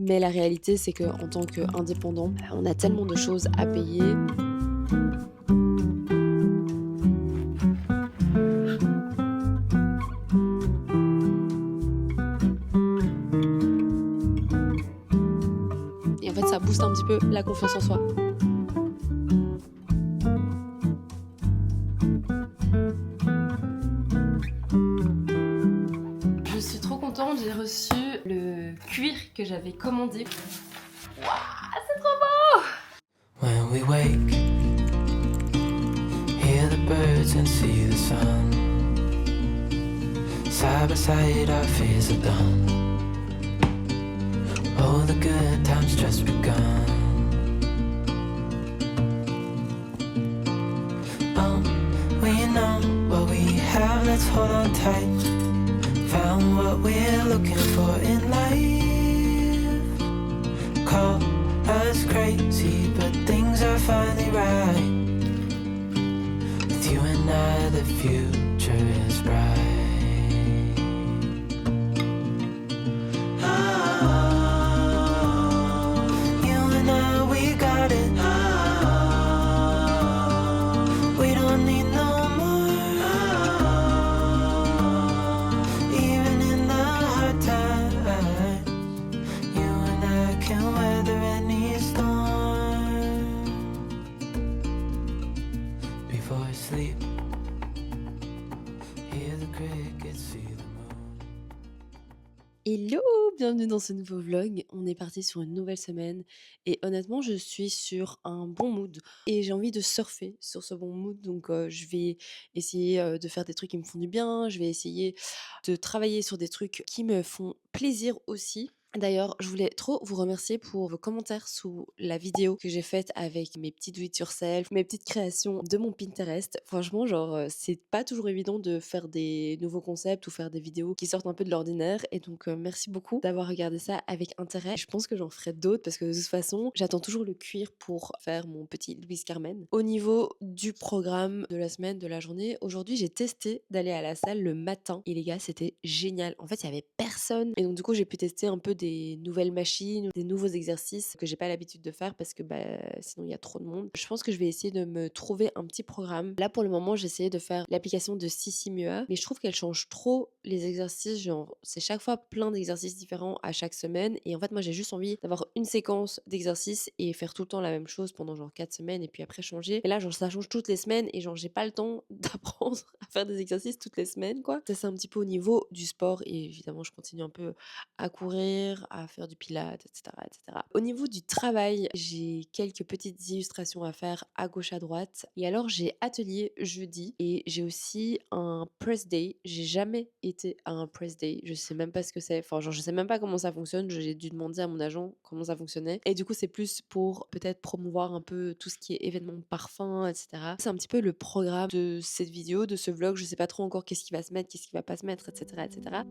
Mais la réalité, c'est qu'en tant qu'indépendant, on a tellement de choses à payer. Et en fait, ça booste un petit peu la confiance en soi. Je suis trop contente, j'ai reçu le cuir que j'avais commandé. Waouh, c'est trop beau! When we wake, hear the birds and see the sun. Side by side our fears are done. Oh, the good times just begun. Oh, we know what we have, let's hold on tight. Found what we're looking for in life. Call us crazy, but things are finally right. With you and I, the future is bright. Hello, bienvenue dans ce nouveau vlog. On est parti sur une nouvelle semaine et honnêtement, je suis sur un bon mood et j'ai envie de surfer sur ce bon mood. Donc, je vais essayer de faire des trucs qui me font du bien. Je vais essayer de travailler sur des trucs qui me font plaisir aussi. D'ailleurs, je voulais trop vous remercier pour vos commentaires sous la vidéo que j'ai faite avec mes petits do it yourself, mes petites créations de mon Pinterest. Franchement, c'est pas toujours évident de faire des nouveaux concepts ou faire des vidéos qui sortent un peu de l'ordinaire. Et donc, merci beaucoup d'avoir regardé ça avec intérêt. Je pense que j'en ferai d'autres parce que de toute façon, j'attends toujours le cuir pour faire mon petit Louis Carmen. Au niveau du programme de la semaine, de la journée, aujourd'hui, j'ai testé d'aller à la salle le matin. Et les gars, c'était génial. En fait, il y avait personne. Et donc, du coup, j'ai pu tester un peu des nouvelles machines, des nouveaux exercices que j'ai pas l'habitude de faire parce que sinon il y a trop de monde. Je pense que je vais essayer de me trouver un petit programme. Là pour le moment j'ai essayé de faire l'application de Sissimua, mais je trouve qu'elle change trop les exercices, genre c'est chaque fois plein d'exercices différents à chaque semaine et en fait moi j'ai juste envie d'avoir une séquence d'exercices et faire tout le temps la même chose pendant genre 4 semaines et puis après changer. Et là genre ça change toutes les semaines et genre j'ai pas le temps d'apprendre à faire des exercices toutes les semaines quoi. Ça c'est un petit peu au niveau du sport et évidemment je continue un peu à courir, à faire du pilates, etc., etc. Au niveau du travail, j'ai quelques petites illustrations à faire à gauche, à droite. Et alors, j'ai atelier jeudi et j'ai aussi un press day. J'ai jamais été à un press day. Je sais même pas ce que c'est. Enfin, genre, je sais même pas comment ça fonctionne. J'ai dû demander à mon agent comment ça fonctionnait. Et du coup, c'est plus pour peut-être promouvoir un peu tout ce qui est événements parfum, etc. C'est un petit peu le programme de cette vidéo, de ce vlog. Je sais pas trop encore qu'est-ce qui va se mettre, qu'est-ce qui va pas se mettre, etc., etc.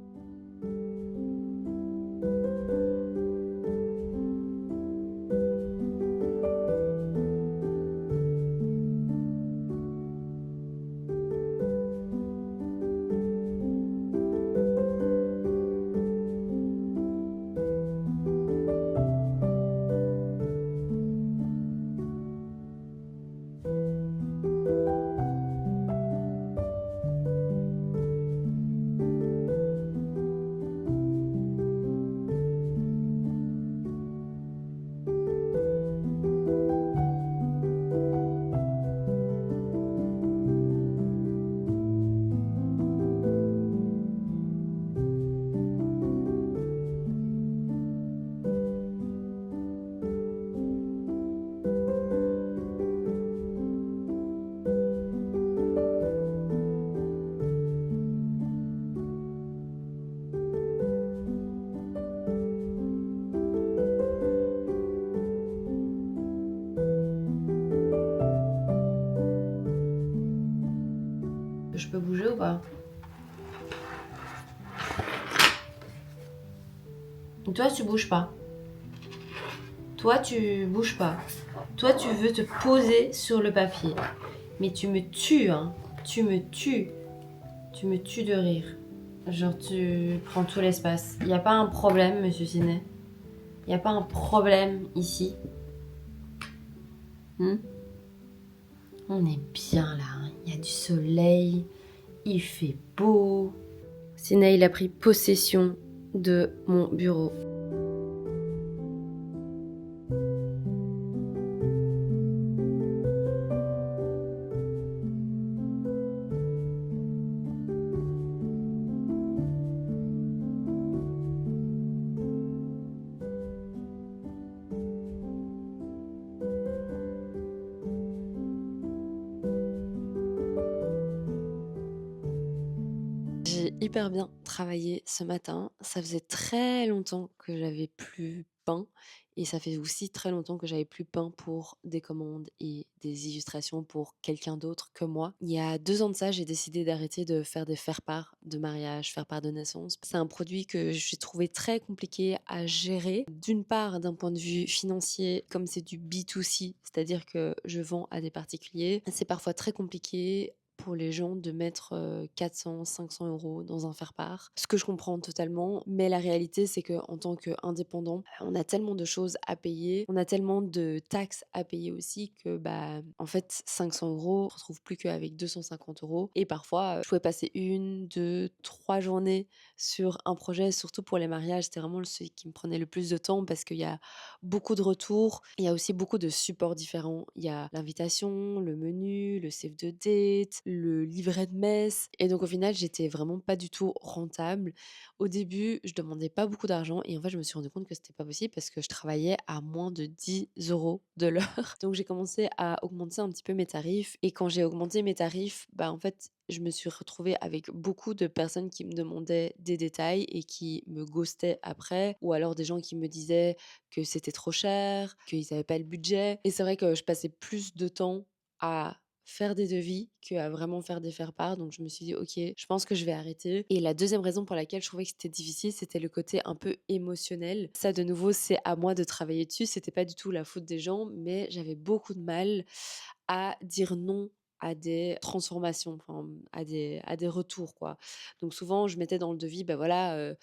Je peux bouger ou pas? Toi, tu bouges pas. Toi, tu bouges pas. Toi, tu veux te poser sur le papier. Mais tu me tues, hein. Tu me tues. Tu me tues de rire. Genre, tu prends tout l'espace. Y a pas un problème, monsieur Ciné? Y a pas un problème ici? On est bien là, hein. Il y a du soleil, il fait beau. Sineil a pris possession de mon bureau. J'ai hyper bien travaillé ce matin. Ça faisait très longtemps que j'avais plus peint et ça fait aussi très longtemps que j'avais plus peint pour des commandes et des illustrations pour quelqu'un d'autre que moi. Il y a 2 ans de ça, j'ai décidé d'arrêter de faire des faire-part de mariage, faire-part de naissance. C'est un produit que j'ai trouvé très compliqué à gérer. D'une part, d'un point de vue financier, comme c'est du B2C, c'est-à-dire que je vends à des particuliers, c'est parfois très compliqué pour les gens de mettre 400-500 € dans un faire-part. Ce que je comprends totalement, mais la réalité, c'est qu'en tant qu'indépendant, on a tellement de choses à payer, on a tellement de taxes à payer aussi que, en fait, 500 €, on ne retrouve plus qu'avec 250 € et parfois, je pouvais passer 1, 2, 3 journées sur un projet, surtout pour les mariages. C'était vraiment celui qui me prenait le plus de temps parce qu'il y a beaucoup de retours. Il y a aussi beaucoup de supports différents. Il y a l'invitation, le menu, le save the date, le livret de messe. Et donc au final, j'étais vraiment pas du tout rentable. Au début, je demandais pas beaucoup d'argent et en fait, je me suis rendu compte que c'était pas possible parce que je travaillais à moins de 10 € de l'heure. Donc j'ai commencé à augmenter un petit peu mes tarifs. Et quand j'ai augmenté mes tarifs, en fait, je me suis retrouvée avec beaucoup de personnes qui me demandaient des détails et qui me ghostaient après, ou alors des gens qui me disaient que c'était trop cher, qu'ils avaient pas le budget. Et c'est vrai que je passais plus de temps à faire des devis qu'à vraiment faire des faire-part. Donc je me suis dit: «OK, je pense que je vais arrêter». Et la deuxième raison pour laquelle je trouvais que c'était difficile, c'était le côté un peu émotionnel. Ça, de nouveau, c'est à moi de travailler dessus. C'était pas du tout la faute des gens, mais j'avais beaucoup de mal à dire non à des transformations, enfin, à des retours, quoi. Donc souvent, je mettais dans le devis, voilà,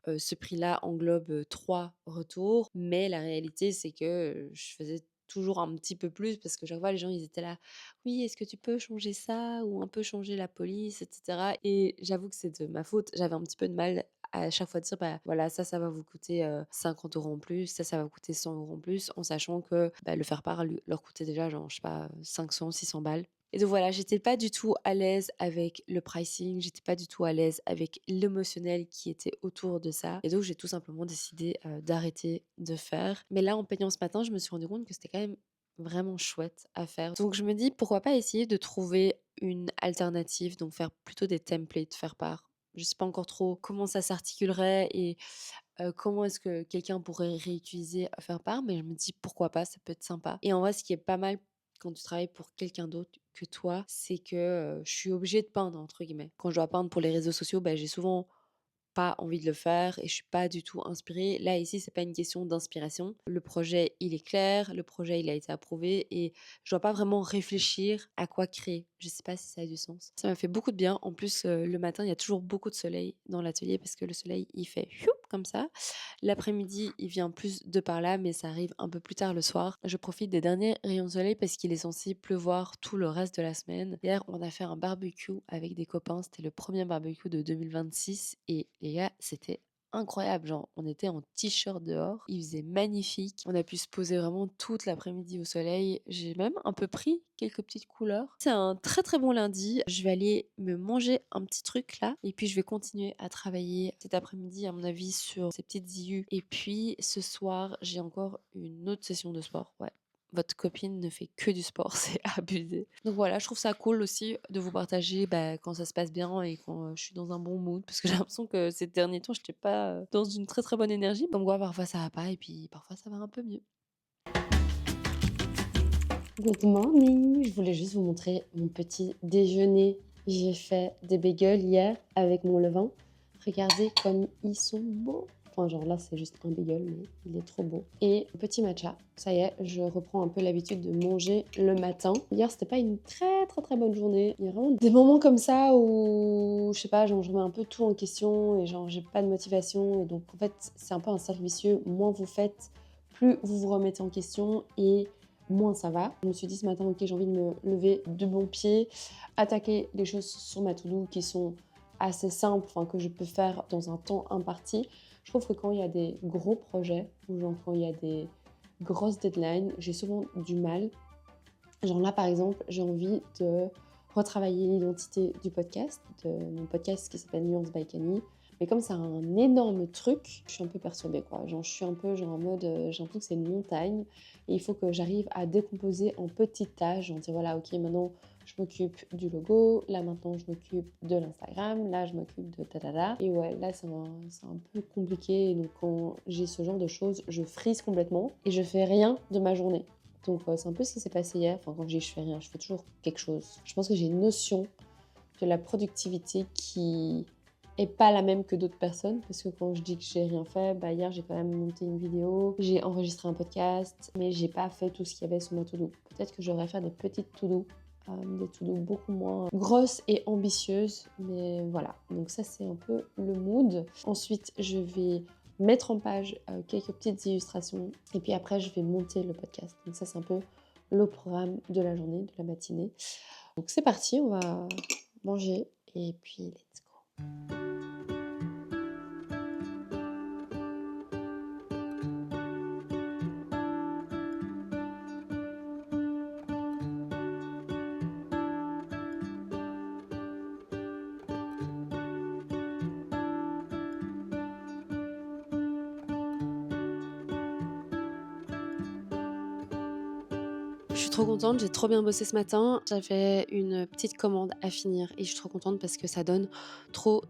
ce prix-là englobe, 3 retours, mais la réalité, c'est que, je faisais toujours un petit peu plus parce que chaque fois, les gens, ils étaient là: «Oui, est-ce que tu peux changer ça ou un peu changer la police?» et cetera. Et j'avoue que c'est de ma faute. J'avais un petit peu de mal à chaque fois de dire: voilà, ça va vous coûter, 50 € en plus, ça va vous coûter 100 € en plus», en sachant que, le faire-part leur coûtait déjà genre, je sais pas, 500-600 balles. Et donc voilà, j'étais pas du tout à l'aise avec le pricing, j'étais pas du tout à l'aise avec l'émotionnel qui était autour de ça. Et donc j'ai tout simplement décidé, d'arrêter de faire. Mais là, en peignant ce matin, je me suis rendu compte que c'était quand même vraiment chouette à faire. Donc je me dis: «Pourquoi pas essayer de trouver une alternative?» Donc faire plutôt des templates faire part. Je sais pas encore trop comment ça s'articulerait et comment est-ce que quelqu'un pourrait réutiliser faire part, mais je me dis: «Pourquoi pas? Ça peut être sympa». Et en vrai, ce qui est pas mal quand tu travailles pour quelqu'un d'autre que toi, c'est que, je suis «obligée de peindre» entre guillemets. Quand je dois peindre pour les réseaux sociaux, j'ai souvent pas envie de le faire et je suis pas du tout inspirée. Là, ici, c'est pas une question d'inspiration. Le projet, il est clair, le projet, il a été approuvé et je dois pas vraiment réfléchir à quoi créer. Je sais pas si ça a du sens. Ça m'a fait beaucoup de bien. En plus, le matin, il y a toujours beaucoup de soleil dans l'atelier parce que le soleil, il fait choup comme ça. L'après-midi, il vient plus de par là, mais ça arrive un peu plus tard le soir. Je profite des derniers rayons de soleil parce qu'il est censé pleuvoir tout le reste de la semaine. Hier, on a fait un barbecue avec des copains. C'était le premier barbecue de 2026 et les gars, c'était incroyable. Genre, on était en t-shirt dehors, il faisait magnifique. On a pu se poser vraiment toute l'après-midi au soleil. J'ai même un peu pris quelques petites couleurs. C'est un très très bon lundi. Je vais aller me manger un petit truc là et puis je vais continuer à travailler cet après-midi à mon avis sur ces petites IU. Et puis ce soir, j'ai encore une autre session de sport. Ouais. Votre copine ne fait que du sport, c'est abusé. Donc voilà, je trouve ça cool aussi de vous partager quand ça se passe bien et quand je suis dans un bon mood. Parce que j'ai l'impression que ces derniers temps, je n'étais pas dans une très très bonne énergie. Donc ouais, parfois ça va pas et puis parfois ça va un peu mieux. Good morning! Je voulais juste vous montrer mon petit déjeuner. J'ai fait des bagels hier avec mon levain. Regardez comme ils sont beaux! Enfin, genre là, c'est juste un bagel, mais il est trop beau. Et petit matcha. Ça y est, je reprends un peu l'habitude de manger le matin. Hier, c'était pas une très très très bonne journée. Il y a vraiment des moments comme ça où, je sais pas, genre je remets un peu tout en question et genre j'ai pas de motivation. Et donc en fait, c'est un peu un cercle vicieux. Moins vous faites, plus vous vous remettez en question et moins ça va. Je me suis dit ce matin, ok, j'ai envie de me lever de bon pied, attaquer les choses sur ma to-do qui sont assez simples, que je peux faire dans un temps imparti. Je trouve que quand il y a des gros projets ou genre quand il y a des grosses deadlines, j'ai souvent du mal. Genre là, par exemple, j'ai envie de retravailler l'identité du podcast, de mon podcast qui s'appelle Nuance by Camille. Mais comme c'est un énorme truc, je suis un peu perturbée, quoi. Genre, je suis un peu en mode, j'ai l'impression que c'est une montagne et il faut que j'arrive à décomposer en petites tâches. Genre dire, voilà, ok, maintenant je m'occupe du logo, là maintenant je m'occupe de l'Instagram, là je m'occupe de tadada. Et ouais, là c'est un peu compliqué. Et donc quand j'ai ce genre de choses, je frise complètement et je fais rien de ma journée. Donc c'est un peu ce qui s'est passé hier. Quand je dis je fais rien, je fais toujours quelque chose. Je pense que j'ai une notion de la productivité qui est pas la même que d'autres personnes, parce que quand je dis que j'ai rien fait, hier j'ai quand même monté une vidéo, j'ai enregistré un podcast, mais j'ai pas fait tout ce qu'il y avait sur ma to-do. Peut-être que j'aurais fait des petites to-do, des to-do beaucoup moins grosses et ambitieuses, mais voilà. Donc ça c'est un peu le mood. Ensuite je vais mettre en page quelques petites illustrations, et puis après je vais monter le podcast. Donc ça c'est un peu le programme de la journée, de la matinée. Donc c'est parti, on va manger, et puis let's go. Je suis trop contente, j'ai trop bien bossé ce matin. J'avais une petite commande à finir et je suis trop contente parce que ça donne trop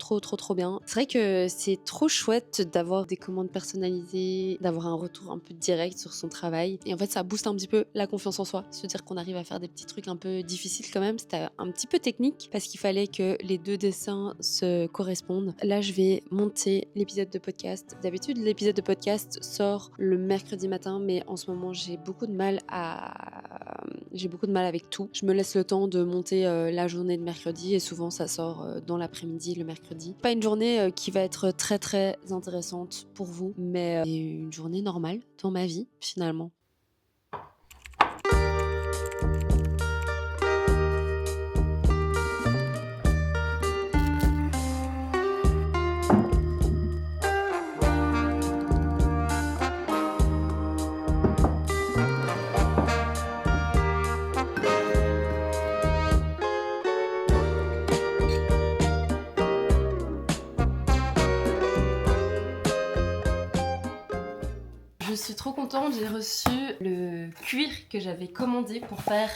bien. C'est vrai que c'est trop chouette d'avoir des commandes personnalisées, d'avoir un retour un peu direct sur son travail. Et en fait, ça booste un petit peu la confiance en soi. Se dire qu'on arrive à faire des petits trucs un peu difficiles quand même. C'était un petit peu technique parce qu'il fallait que les deux dessins se correspondent. Là, je vais monter l'épisode de podcast. D'habitude, l'épisode de podcast sort le mercredi matin, mais en ce moment, j'ai beaucoup de mal avec tout. Je me laisse le temps de monter la journée de mercredi et souvent ça sort dans l'après-midi le mercredi. Pas une journée qui va être très très intéressante pour vous, mais une journée normale dans ma vie finalement. Je suis trop contente, j'ai reçu le cuir que j'avais commandé pour faire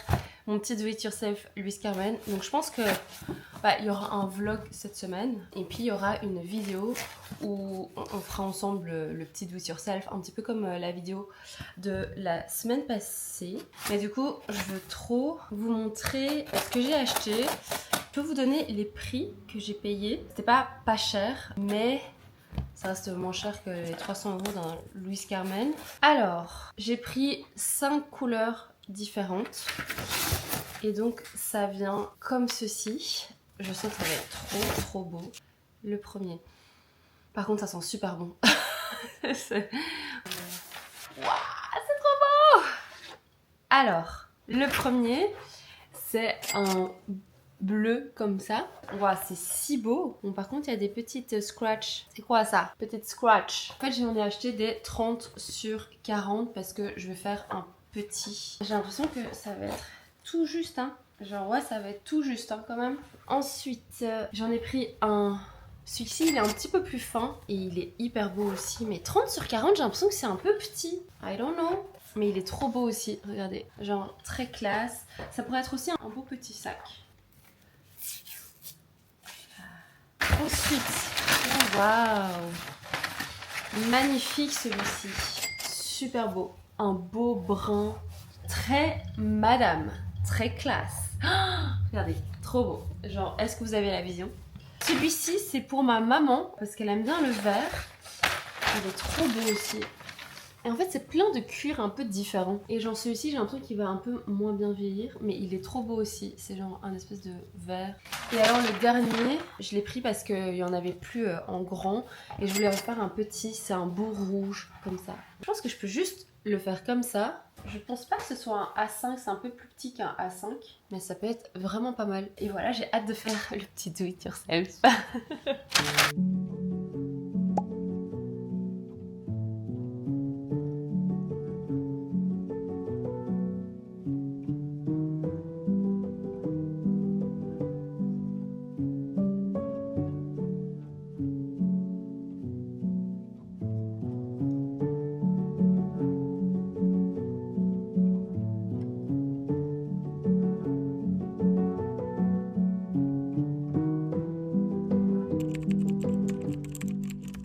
mon petit do it yourself Louise Carmen. Donc je pense que il y aura un vlog cette semaine et puis il y aura une vidéo où on fera ensemble le petit do it yourself, un petit peu comme la vidéo de la semaine passée. Mais du coup, je veux trop vous montrer ce que j'ai acheté. Je peux vous donner les prix que j'ai payés. C'était pas cher, mais ça reste moins cher que les 300 € d'un Louise Carmen. Alors, j'ai pris 5 couleurs différentes. Et donc, ça vient comme ceci. Je sens que ça va être trop beau. Le premier. Par contre, ça sent super bon. Waouh, c'est trop beau! Alors, le premier, c'est un bleu comme ça. Waouh, c'est si beau. Bon, par contre, il y a des petites scratches. C'est quoi ça? Petites scratches. En fait, j'en ai acheté des 30 sur 40 parce que je vais faire un petit. J'ai l'impression que ça va être tout juste, hein. Genre, ouais, ça va être tout juste, hein, quand même. Ensuite, j'en ai pris un. Celui-ci, il est un petit peu plus fin et il est hyper beau aussi. Mais 30 sur 40, j'ai l'impression que c'est un peu petit. I don't know. Mais il est trop beau aussi. Regardez, genre très classe. Ça pourrait être aussi un beau petit sac. Ensuite, waouh, magnifique celui-ci, super beau, un beau brun, très madame, très classe. Oh, regardez, trop beau. Genre, est-ce que vous avez la vision? Celui-ci, c'est pour ma maman parce qu'elle aime bien le vert. Il est trop beau aussi. Et en fait, c'est plein de cuirs un peu différents. Et genre celui-ci, j'ai l'impression qu'il va un peu moins bien vieillir, mais il est trop beau aussi. C'est genre un espèce de vert. Et alors le dernier, je l'ai pris parce qu'il y en avait plus en grand. Et je voulais refaire un petit, c'est un beau rouge, comme ça. Je pense que je peux juste le faire comme ça. Je pense pas que ce soit un A5, c'est un peu plus petit qu'un A5. Mais ça peut être vraiment pas mal. Et voilà, j'ai hâte de faire le petit do it yourself.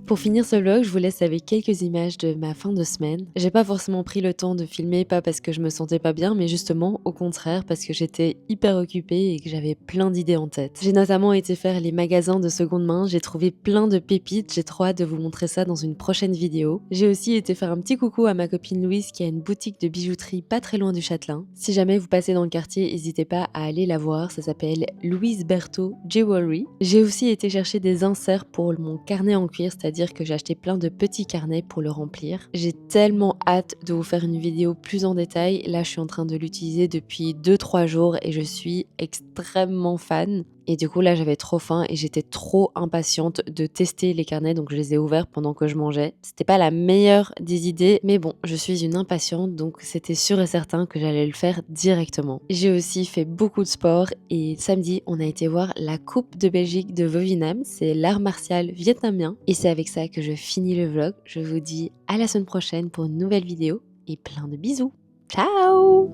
Pour finir ce vlog, je vous laisse avec quelques images de ma fin de semaine. J'ai pas forcément pris le temps de filmer, pas parce que je me sentais pas bien, mais justement au contraire parce que j'étais hyper occupée et que j'avais plein d'idées en tête. J'ai notamment été faire les magasins de seconde main, j'ai trouvé plein de pépites, j'ai trop hâte de vous montrer ça dans une prochaine vidéo. J'ai aussi été faire un petit coucou à ma copine Louise qui a une boutique de bijouterie pas très loin du Châtelain. Si jamais vous passez dans le quartier, n'hésitez pas à aller la voir, ça s'appelle Louise Berthaud Jewelry. J'ai aussi été chercher des inserts pour mon carnet en cuir, c'est-à-dire que j'ai acheté plein de petits carnets pour le remplir. J'ai tellement hâte de vous faire une vidéo plus en détail. Là, je suis en train de l'utiliser depuis 2-3 jours et je suis extrêmement fan. Et du coup, là, j'avais trop faim et j'étais trop impatiente de tester les carnets, donc je les ai ouverts pendant que je mangeais. C'était pas la meilleure des idées, mais bon, je suis une impatiente, donc c'était sûr et certain que j'allais le faire directement. J'ai aussi fait beaucoup de sport et samedi, on a été voir la Coupe de Belgique de Vovinam, c'est l'art martial vietnamien. Et c'est avec ça que je finis le vlog. Je vous dis à la semaine prochaine pour une nouvelle vidéo et plein de bisous. Ciao!